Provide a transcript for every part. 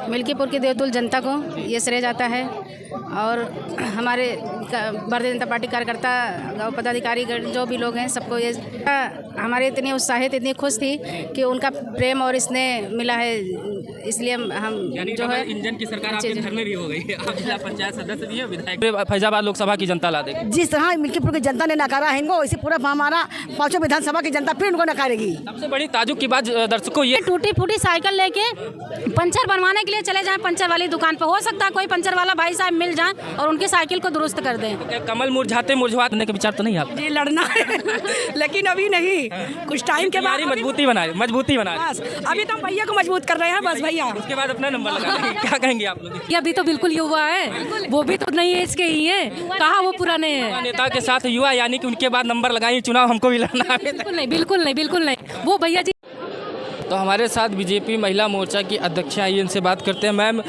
मिल्कीपुर की देवतुल जनता को ये श्रेय जाता है और हमारे भारतीय जनता पार्टी कार्यकर्ता गाँव पदाधिकारी जो भी लोग हैं सबको ये हमारे इतनी उत्साहित इतनी खुश थी कि उनका प्रेम और स्नेह मिला है, इसलिए हम जो है इंजन की सरकार आपके घर में भी हो गई। आप जिला पंचायत सदस्य भी हैं, विधायक फैजाबाद लोकसभा की जनता ला देगी। जिस तरह मिल्कीपुर की जनता ने नकारा है इनको, इसी पूरा हमारा 5 विधानसभा की जनता फिर उनको नकारेगी। सबसे बड़ी ताजुब की बात दर्शकों ये टूटी फूटी साइकिल लेके पंचर बनवाने के लिए चले जाएं पंचर वाली दुकान पर, हो सकता है कोई पंचर वाला भाई साहब मिल जाए और उनकी साइकिल को दुरुस्त कर दें। कमल मुरझाने के विचार तो नहीं आप? जी लड़ना है लेकिन अभी नहीं, कुछ टाइम के बाद मजबूती बना बस अभी तो हम भैया को मजबूत कर रहे हैं बस भैया, उसके बाद अपना नंबर लगा देंगे। क्या कहेंगे आप लोग? ये अभी तो बिल्कुल युवा है, वो भी तो नई एज के ही है, कहाँ वो पुराने हैं। नेता के साथ युवा यानी कि उनके बाद नंबर लगाएंगे, चुनाव हमको भी लड़ना है। बिल्कुल नहीं वो भैया जी। तो हमारे साथ बीजेपी महिला मोर्चा की अध्यक्ष आइए इनसे बात करते हैं। मैम,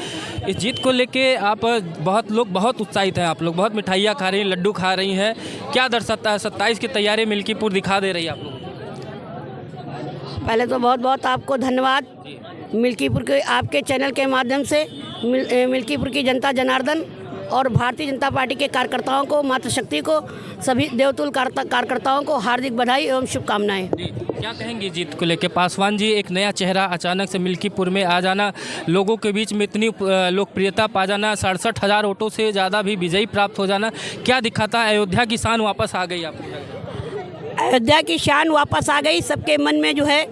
इस जीत को लेके आप बहुत उत्साहित हैं, आप लोग बहुत मिठाइयाँ खा रही हैं, लड्डू खा रही हैं, क्या दर्शाता है? 27 की तैयारी मिल्कीपुर दिखा दे रही है आप लोग। पहले तो बहुत बहुत आपको धन्यवाद मिल्कीपुर के आपके चैनल के माध्यम से मिल्कीपुर की जनता जनार्दन और भारतीय जनता पार्टी के कार्यकर्ताओं को, मातृशक्ति को, सभी देवतुल कार्यकर्ताओं को हार्दिक बधाई एवं शुभकामनाएं। क्या कहेंगे जीत को लेके? पासवान जी एक नया चेहरा अचानक से मिल्कीपुर में आ जाना, लोगों के बीच में इतनी लोकप्रियता पा जाना, 67,000 वोटों से ज़्यादा भी विजयी प्राप्त हो जाना, क्या दिखाता है? अयोध्या की शान वापस आ गई आपको? अयोध्या की शान वापस आ गई, सबके मन में जो है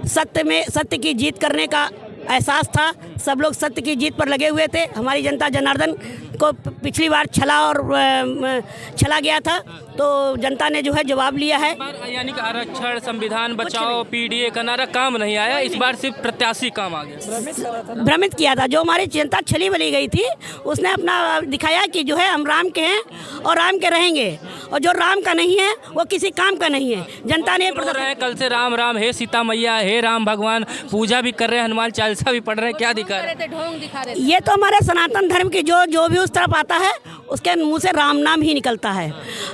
सत्य की जीत करने का एहसास था, सब लोग सत्य की जीत पर लगे हुए थे। हमारी जनता जनार्दन को पिछली बार छला गया था, तो जनता ने जो है जवाब लिया है। यानी कि आरक्षण, संविधान बचाओ, पीडीए का नारा काम नहीं आया, इस बार सिर्फ प्रत्याशी काम आ गया। भ्रमित किया था, जो हमारी जनता छली बली गई थी उसने अपना दिखाया कि जो है हम राम के हैं और राम के रहेंगे, और जो राम का नहीं है वो किसी काम का नहीं है। जनता ने कल से राम राम हे सीता मैया हे राम भगवान, पूजा भी कर रहे हैं, हनुमान चालीसा भी पढ़ रहे हैं, क्या दिखा रहे थे? ये तो हमारे सनातन धर्म की जो भी उस तरफ आता है उसके मुंह से राम नाम ही निकलता है,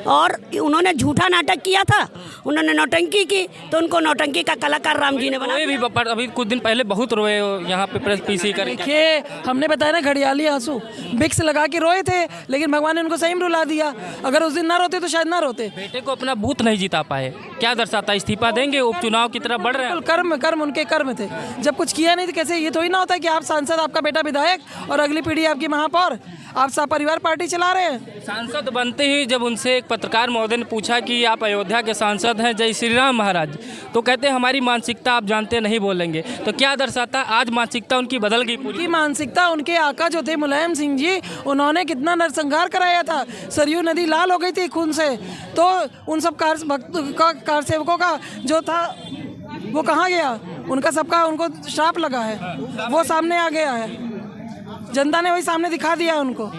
और उन्होंने झूठा नाटक किया था, उन्होंने नौटंकी की, तो उनको नौटंकी का कलाकार राम जी ने बनाया भी। अभी कुछ दिन पहले बहुत रोए यहाँ पे प्रेस पीसी कर। देखिए, हमने बताया ना, घड़ियाली आंसू विक्स लगा के रोए थे, लेकिन भगवान ने उनको सही में रुला दिया। अगर उस दिन ना रोते तो शायद ना रोते। बेटे को अपना बूथ नहीं जिता पाए, क्या दर्शाता है? इस्तीफा देंगे, उपचुनाव की तरफ बढ़ रहे हैं। कर्म उनके कर्म थे, जब कुछ किया नहीं तो कैसे? ये थोड़ी ना होता है कि आप सांसद, आपका बेटा विधायक और अगली पीढ़ी आपकी महापौर, आप सपरिवार पार्टी चला रहे हैं। सांसद बनते ही जब उनसे एक पत्रकार महोदय ने पूछा कि आप अयोध्या के सांसद हैं, जय श्री राम महाराज, तो कहते हैं हमारी मानसिकता आप जानते नहीं बोलेंगे। तो क्या दर्शाता आज मानसिकता उनकी बदल गई? पूरी मानसिकता, उनके आका जो थे मुलायम सिंह जी, उन्होंने कितना नरसंहार कराया था, सरयू नदी लाल हो गई थी खून से, तो उन सब कार सेवकों का जो था वो कहाँ गया? उनका सबका उनको श्राप लगा है, वो सामने आ गया है, जनता ने वही सामने दिखा दिया है उनको,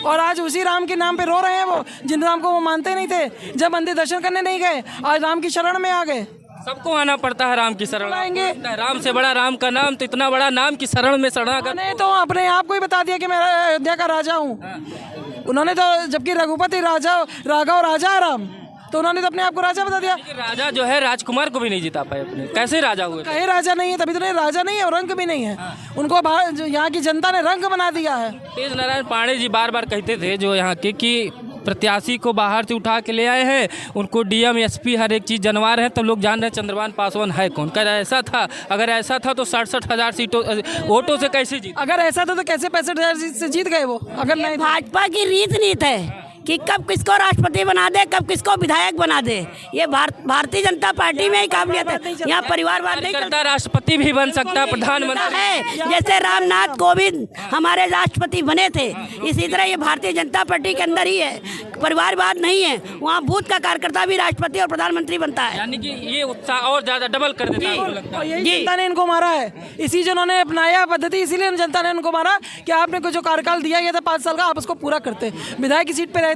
और आज उसी राम के नाम पे रो रहे हैं वो, जिन राम को वो मानते नहीं थे। जब मंदिर दर्शन करने नहीं गए, आज राम की शरण में आ गए। सबको आना पड़ता है राम की शरण आएंगे। राम से बड़ा राम का नाम, तो इतना बड़ा नाम की शरण में शरणागत। तो अपने आप को ही बता दिया कि मैं अयोध्या का राजा हूँ। उन्होंने तो, जबकि रघुपति राघव राजा है राम, तो उन्होंने तो अपने आप को राजा बता दिया। राजा जो है राजकुमार को भी नहीं जिता पाए अपने, कैसे राजा हुए? कहे राजा नहीं है, तभी तो नहीं राजा नहीं है, और रंग भी नहीं है। उनको यहाँ की जनता ने रंग बना दिया है। तेज नारायण पांडे जी बार बार कहते थे जो यहाँ के कि प्रत्याशी को बाहर से उठा के ले आए हैं, उनको डीएम एसपी हर एक चीज़ जनवा रहे हैं, तो लोग जान रहे हैं चंद्रभान पासवान है कौन। क्या ऐसा था? अगर ऐसा था तो 67,000 वोटों से कैसे जीत? अगर ऐसा था तो कैसे 65,000 से जीत गए वो? अगर नहीं, भाजपा की रीत है कि कब किसको राष्ट्रपति बना दे, कब किसको विधायक बना दे। ये भारतीय जनता पार्टी में ही काबिलियत है, यहाँ परिवारवाद नहीं करता। राष्ट्रपति भी बन सकता है, प्रधानमंत्री है। जैसे रामनाथ कोविंद हमारे राष्ट्रपति बने थे, इसी तरह ये भारतीय जनता पार्टी के अंदर ही है, परिवारवाद नहीं है। वहाँ बूथ का कार्यकर्ता भी राष्ट्रपति और प्रधानमंत्री बनता है। यानी कि ये उत्साह और ज्यादा डबल कर देता है। यही जनता ने इनको मारा है, इसी जिन्होंने अपनाया पद्धति, इसीलिए जनता ने उनको मारा कि आपने को जो कार्यकाल दिया गया था 5 साल का, आप उसको पूरा करते। विधायक की सीट पे रहते,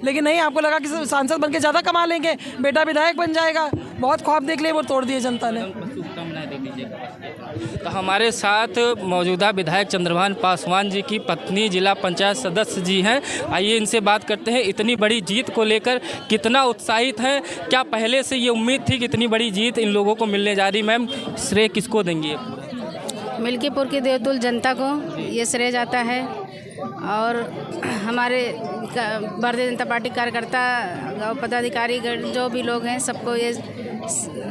लेकिन नहीं, आपको लगा कि सांसद बनके ज्यादा कमा लेंगे, बेटा विधायक बन जाएगा। बहुत ख्वाब देख लिए, वो तोड़ दिए जनता ने। तो हमारे साथ मौजूदा विधायक चंद्रभान पासवान जी की पत्नी जिला पंचायत सदस्य जी हैं, आइए इनसे बात करते हैं। इतनी बड़ी जीत को लेकर कितना उत्साहित हैं? क्या पहले से ये उम्मीद थी कि इतनी बड़ी जीत इन लोगों को मिलने जा रही? मैम, श्रेय किसको देंगी? मिल्कीपुर की देवतुल जनता को ये श्रेय जाता है और हमारे भारतीय जनता पार्टी कार्यकर्ता गाँव पदाधिकारी जो भी लोग हैं सबको ये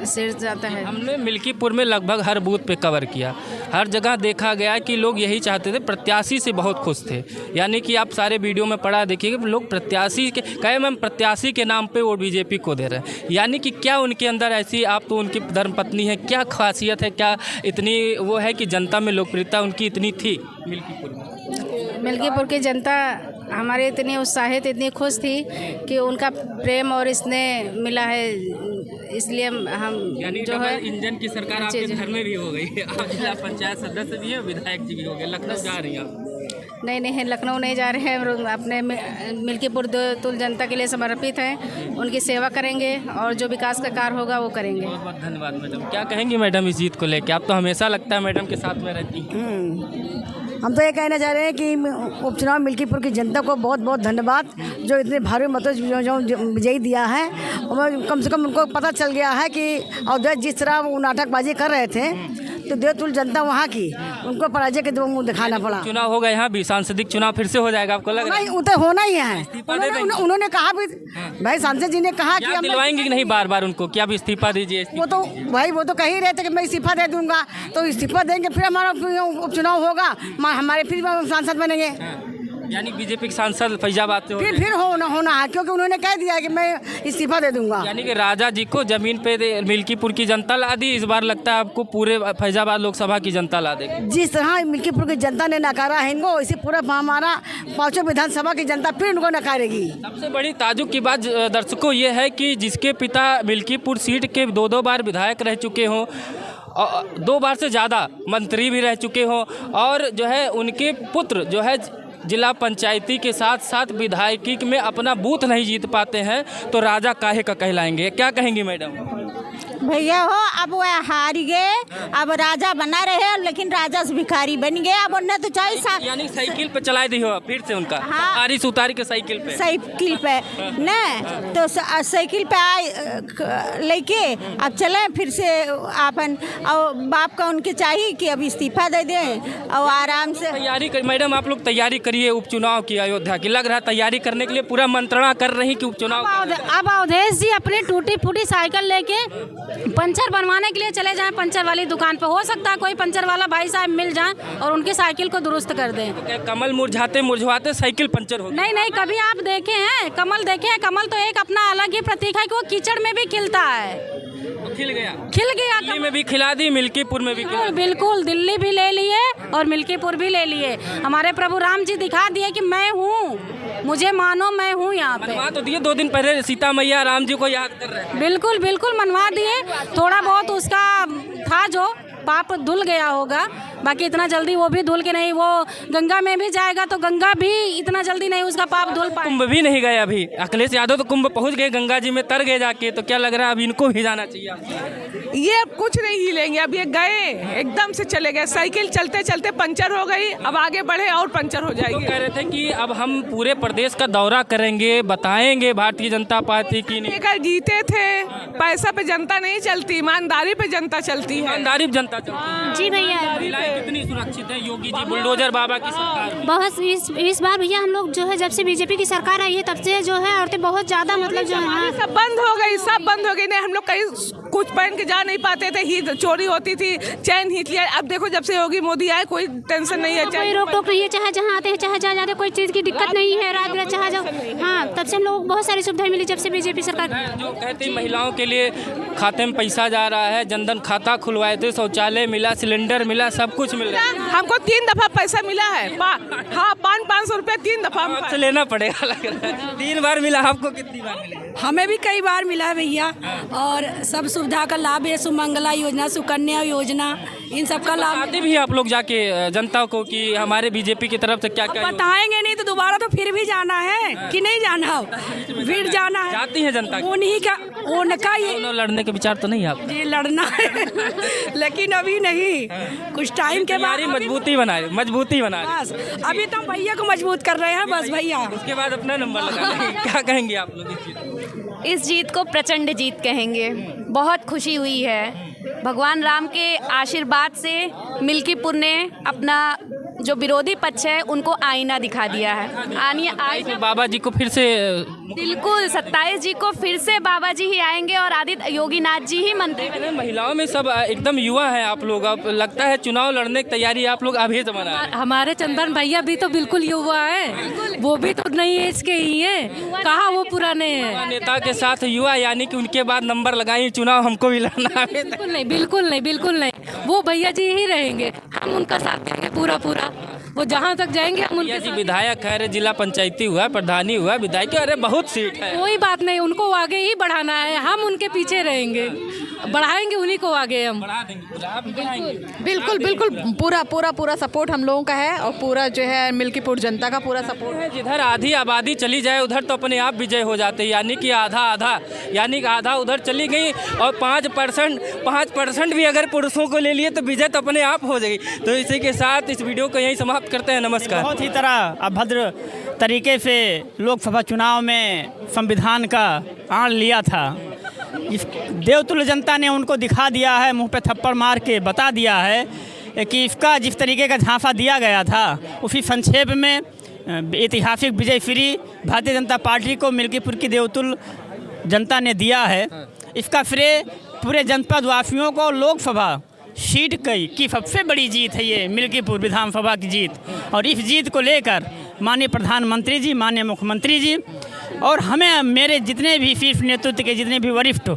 श्रेय जाता है। हमने मिल्कीपुर में लगभग हर बूथ पे कवर किया, हर जगह देखा गया कि लोग यही चाहते थे, प्रत्याशी से बहुत खुश थे। यानी कि आप सारे वीडियो में पढ़ा देखिए कि लोग प्रत्याशी के कहे मैम प्रत्याशी के नाम पे वोट बीजेपी को दे रहे हैं। यानी कि क्या उनके अंदर ऐसी, आप तो उनकी धर्मपत्नी है, क्या खासियत है, क्या इतनी वो है कि जनता में लोकप्रियता उनकी इतनी थी मिल्कीपुर में? मिल्कीपुर की जनता हमारे इतनी उत्साहित, इतनी खुश थी कि उनका प्रेम और स्नेह मिला है, इसलिए हम जो है इंजन की सरकार आपके घर में भी हो गई है। आप जिला पंचायत सदस्य भी हैं, विधायक जी भी हो गए। लखनऊ जा रही हैं आप? नहीं, लखनऊ नहीं जा रहे हैं, अपने मिल्कीपुर देवतुल जनता के लिए समर्पित हैं, उनकी सेवा करेंगे और जो विकास का कार्य होगा वो करेंगे। बहुत बहुत धन्यवाद मैडम। क्या कहेंगी मैडम इस जीत को लेकर? आप तो हमेशा लगता है मैडम के साथ में रहती हैं। हम तो ये कहना चाह रहे हैं कि उपचुनाव मिल्कीपुर की जनता को बहुत बहुत धन्यवाद, जो इतने भारी मतों जो विजयी दिया है। और कम से कम उनको पता चल गया है कि अवधेश जिस तरह वो नाटकबाजी कर रहे थे तो देवतुल जनता वहाँ की उनको पराजय के दो मुँह दिखाना पड़ा। चुनाव होगा यहाँ भी, सांसदिक चुनाव फिर से हो जाएगा, आपको लग रहा है? नहीं, तो होना ही है। उन्होंने कहा भी, भाई सांसद जी ने कहा कि दिलवाएंगे कि नहीं बार बार उनको कि आप इस्तीफा दीजिए? वो तो कह ही रहे थे कि मैं इस्तीफा दे दूंगा, तो इस्तीफा देंगे फिर हमारा उपचुनाव होगा, हमारे फिर सांसद बनेंगे। यानी बीजेपी के सांसद फैजाबाद से फिर होना है, क्योंकि उन्होंने कह दिया कि मैं इस्तीफा दे दूंगा। यानी कि राजा जी को जमीन पे मिल्कीपुर की जनता ला दी, इस बार लगता है आपको पूरे फैजाबाद लोकसभा की जनता ला देगी। जिस तरह मिल्कीपुर की जनता ने नकारा है इनको, इसी पूरा हमारा 5 विधानसभा की जनता फिर उनको नकारेगी। सबसे बड़ी ताजुब की बात दर्शकों ये है कि जिसके पिता मिल्कीपुर सीट के 2 बार विधायक रह चुके हों, 2 बार से ज़्यादा मंत्री भी रह चुके हों, और जो है उनके पुत्र जो है जिला पंचायती के साथ साथ विधायकी में अपना बूथ नहीं जीत पाते हैं, तो राजा काहे का कहलाएंगे? क्या कहेंगी मैडम? भैया हो, अब वो हार गए, अब राजा बना रहे, लेकिन राजा से भिखारी बन गए। अब उन्हें तो चाहिए, यानी साइकिल पे चला दी हो फिर से उनका? हाँ, आरिस उतारी के साइकिल पे न, तो साइकिल पे आए लेके अब चले फिर से अपन, और बाप का उनके चाहिए कि अब इस्तीफा दे दें और आराम से तैयारी कर। मैडम आप लोग तैयारी करिए उपचुनाव की, अयोध्या की, लग रहा है तैयारी करने के लिए पूरा मंत्रणा कर रही कि उपचुनाव। अब अवधेश जी अपनी टूटी फूटी साइकिल लेके पंचर बनवाने के लिए चले जाएं पंचर वाली दुकान पे। हो सकता है कोई पंचर वाला भाई साहब मिल जाएं और उनकी साइकिल को दुरुस्त कर दें। तो कमल मुरझाते साइकिल पंचर हो? नहीं, कभी आप देखे हैं कमल? देखे हैं? कमल तो एक अपना अलग ही प्रतीक है कि वो कीचड़ में भी खिलता है। खिल गया दिल्ली में भी खिला दी, मिल्कीपुर में भी खिला। बिल्कुल, दिल्ली भी ले लिए और मिल्कीपुर भी ले लिए। हमारे प्रभु राम जी दिखा दिए कि मैं हूँ, मुझे मानो, मैं हूँ यहाँ पे। मनवा तो दिए 2 दिन पहले, सीता मैया राम जी को याद कर रहे हैं। बिल्कुल मनवा दिए। थोड़ा बहुत उसका था जो पाप धुल गया होगा, बाकी इतना जल्दी वो भी धुल के नहीं। वो गंगा में भी जाएगा तो गंगा भी इतना जल्दी नहीं उसका पाप धुल पाए। कुंभ भी नहीं गए अभी, अखिलेश यादव तो कुंभ पहुंच गए, गंगा जी में तर गए जाके, तो क्या लग रहा है अब इनको भी जाना चाहिए? ये कुछ नहीं हिलेंगे, अब ये गए एकदम से चले गए। साइकिल चलते चलते पंचर हो गई, अब आगे बढ़े और पंचर हो जाएगी। तो कह रहे थे कि अब हम पूरे प्रदेश का दौरा करेंगे, बताएंगे भारतीय जनता पार्टी की नहीं जीते थे। पैसा पे जनता नहीं चलती, ईमानदारी पे जनता चलती है। ईमानदारी पे जनता चलती है। जी भैया, कितनी सुरक्षित है योगी जी, बुलडोजर बाबा की सरकार? बहुत इस बार भैया हम लोग जो है जब से बीजेपी की सरकार आई है तब से जो है औरतें बहुत ज़्यादा मतलब जो है सब बंद हो गई, सब बंद हो गई। नहीं, हम लोग कहीं कुछ पहन के जा नहीं पाते थे, ही चोरी होती थी, चैन खींच लिया। अब देखो जब से योगी मोदी आए कोई टेंशन नहीं है, कोई रोक टोक नहीं है, चाहे जहाँ आते हैं चाहे जहाँ जाते, कोई चीज़ की दिक्कत नहीं है, रात बिरात चाहे जाओ। हाँ, तब से हम लोग बहुत सारी सुविधाएं मिली जब से बीजेपी सरकार। जो कहते हैं महिलाओं के लिए खाते में पैसा जा रहा है, जनधन खाता खुलवाए थे, शौचालय मिला, सिलेंडर मिला, सब कुछ मिल रहा है। हमको 3 दफा पैसा मिला है। हाँ, 500 रुपये 3 दफा से लेना पड़ेगा, लग रहा है। 3 बार मिला, आपको कितनी बार मिला? हमें भी कई बार मिला है भैया, और सब सुविधा का लाभ है, सुमंगला योजना, सुकन्या योजना, इन सब का लाभ। बताते भी हैं आप लोग जाके जनता को कि हमारे बीजेपी की तरफ से क्या क्या? बताएंगे नहीं तो दोबारा तो फिर भी जाना है कि नहीं जाना हो, फिर जाना है। जाती है जनता उन्हीं का, उनका ये लड़ने के विचार तो नहीं आप? जी लड़ना है लेकिन अभी नहीं, कुछ टाइम के बाद मजबूती बना बस। अभी तो भैया को मजबूत कर रहे हैं बस भैया, उसके बाद अपना नंबर लगा। क्या कहेंगे आप लोग? इस जीत को प्रचंड जीत कहेंगे। बहुत खुशी हुई है भगवान राम के आशीर्वाद से मिल्कीपुर ने अपना जो विरोधी पक्ष है उनको आईना दिखा दिया है। आईना बाबा जी को फिर से बिल्कुल 27 जी को फिर से बाबा जी ही आएंगे और आदित्य योगीनाथ जी ही मंत्री बनेंगे। महिलाओं में सब एकदम युवा हैं आप लोग, अब लगता है चुनाव लड़ने की तैयारी आप लोग अभी जमाना है। हमारे चंदन भैया भी तो बिल्कुल युवा है, वो भी तो नई एज के ही हैं, कहाँ वो पुराने हैं। नेता के साथ युवा यानी कि उनके बाद नंबर लगाई चुनाव हमको भी लड़ना है। बिल्कुल नहीं, बिल्कुल नहीं, बिल्कुल नहीं, वो भैया जी ही रहेंगे, हम उनका साथ देंगे पूरा पूरा, वो जहाँ तक जाएंगे हम उनके जी विधायक है, जिला पंचायती हुआ, प्रधानी हुआ, विधायक, अरे बहुत सीट है। कोई बात नहीं, उनको आगे ही बढ़ाना है, हम उनके पीछे रहेंगे, बढ़ाएंगे उन्हीं को आगे हम बढ़ा देंगे। बिल्कुल बिल्कुल पूरा पूरा पूरा सपोर्ट हम लोगों का है और पूरा जो है मिल्कीपुर जनता का पूरा सपोर्ट है। जिधर आधी आबादी चली जाए उधर तो अपने आप विजय हो जाते, यानी कि आधा यानी कि आधा उधर चली गई और 5% भी अगर पुरुषों को ले लिए तो विजय तो अपने आप हो जाएगी। तो इसी के साथ इस वीडियो को यहीं समाप्त करते हैं। नमस्कार। बहुत ही तरह अभद्र तरीके से लोकसभा चुनाव में संविधान का आड़ लिया था। इस देवतुल्य जनता ने उनको दिखा दिया है, मुंह पे थप्पड़ मार के बता दिया है कि इसका जिस तरीके का झांसा दिया गया था उसी संक्षेप में ऐतिहासिक विजय श्री भारतीय जनता पार्टी को मिल्कीपुर की देवतुल्य जनता ने दिया है। इसका श्रेय पूरे जनपद वासियों को लोकसभा सीट की सबसे बड़ी जीत है ये मिल्कीपुर विधानसभा की जीत, और इस जीत को लेकर माननीय प्रधानमंत्री जी, माननीय मुख्यमंत्री जी और हमें मेरे जितने भी शीर्ष नेतृत्व के जितने भी वरिष्ठ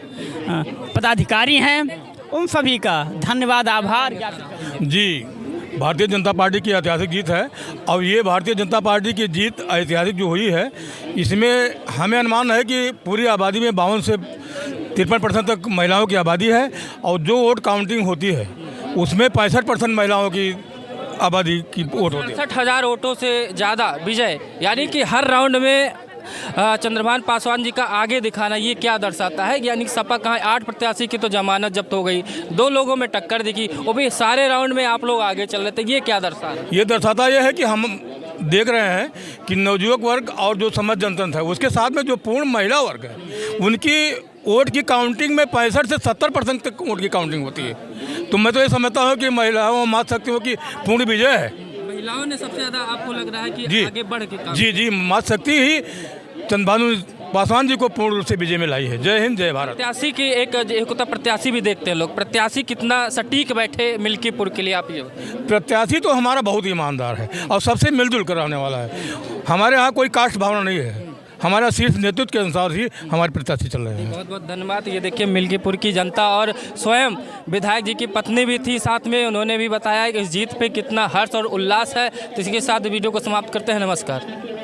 पदाधिकारी हैं उन सभी का धन्यवाद, आभार जी। भारतीय जनता पार्टी की ऐतिहासिक जीत है और ये भारतीय जनता पार्टी की जीत ऐतिहासिक जो हुई है इसमें हमें अनुमान है कि पूरी आबादी में 52 से 53% तक महिलाओं की आबादी है और जो वोट काउंटिंग होती है उसमें 65% महिलाओं की आबादी की वोट होती है। 67,000 वोटों से ज़्यादा विजय, यानी कि हर राउंड में चंद्रभान पासवान जी का आगे दिखाना, ये क्या दर्शाता है? यानी सपा कहाँ 8 प्रत्याशी की तो जमानत जब्त हो गई, 2 लोगों में टक्कर दिखी, वो भी सारे राउंड में आप लोग आगे चल रहे थे, ये क्या दर्शा रहा है? ये दर्शाता ये है कि हम देख रहे हैं कि नवयुवक वर्ग और जो समाज जनतंत्र है उसके साथ में जो पूर्ण महिला वर्ग है उनकी वोट की काउंटिंग में 65 से 70% तक वोट की काउंटिंग होती है। तो मैं तो ये समझता हूँ कि महिलाओं मातृशक्ति की पूर्ण विजय है। महिलाओं ने सबसे ज़्यादा आपको लग रहा है कि आगे बढ़ के जी मातृशक्ति ही चंद्रभानु पासवान जी को पूर्ण रूप से विजय में लाई है। जय हिंद, जय भारत। प्रत्याशी की एक होता प्रत्याशी भी देखते हैं लोग, प्रत्याशी कितना सटीक बैठे मिल्कीपुर के लिए आप ये? प्रत्याशी तो हमारा बहुत ही ईमानदार है और सबसे मिलजुल कर रहने वाला है। हमारे यहाँ कोई कास्ट भावना नहीं है, हमारा शीर्ष नेतृत्व के अनुसार ही हमारे प्रत्याशी चल रहे हैं। बहुत बहुत धन्यवाद। ये देखिए मिल्कीपुर की जनता और स्वयं विधायक जी की पत्नी भी थी साथ में, उन्होंने भी बताया कि इस जीत पे कितना हर्ष और उल्लास है। तो इसके साथ वीडियो को समाप्त करते हैं। नमस्कार।